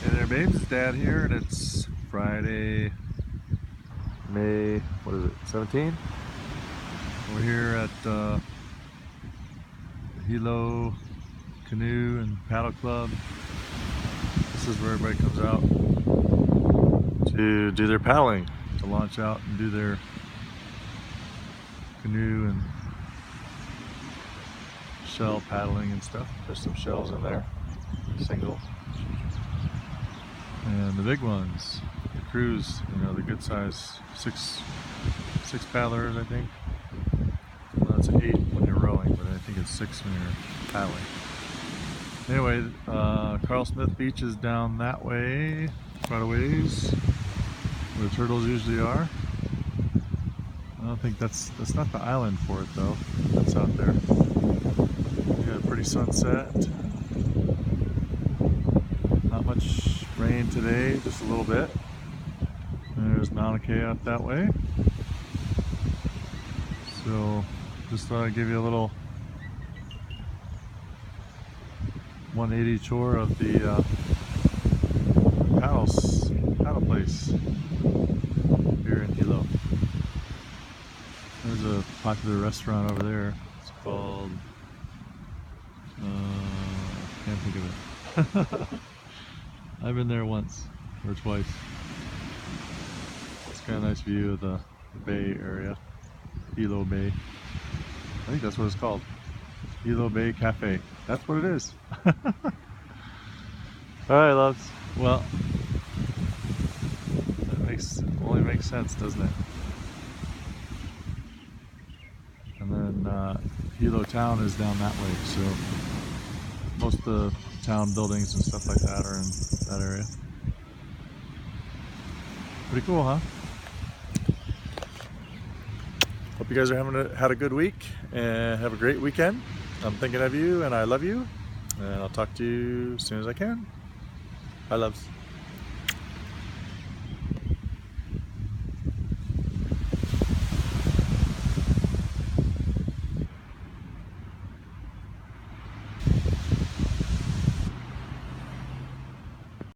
Hey there, babes. It's Dad here, and it's Friday, May, what is it, 17? We're here at the Hilo Canoe and Paddle Club. This is where everybody comes out to do their paddling, to launch out and do their canoe and shell paddling and stuff. There's some shells in there, single. And the big ones, the cruise, you know, the good size six paddlers, I think. Well, that's 8 when you're rowing, but I think it's 6 when you're paddling. Anyway, Carl Smith Beach is down that way, quite a ways, where the turtles usually are. I don't think that's not the island for it though. That's out there. We got a pretty sunset. Not much rain today, just a little bit. And there's Mauna Kea out that way. So just thought I'd give you a little 180 tour of the paddle place here in Hilo. There's a popular restaurant over there. It's called can't think of it. I've been there once or twice. It's kind of a nice view of the bay area, Hilo Bay. I think that's what it's called, Hilo Bay Cafe. That's what it is. All right, loves. Well, that only makes sense, doesn't it? And then Hilo town is down that way, so most of the town buildings and stuff like that are in that area. Pretty cool, huh? Hope you guys are had a good week and have a great weekend. I'm thinking of you and I love you, and I'll talk to you as soon as I can. Bye, loves.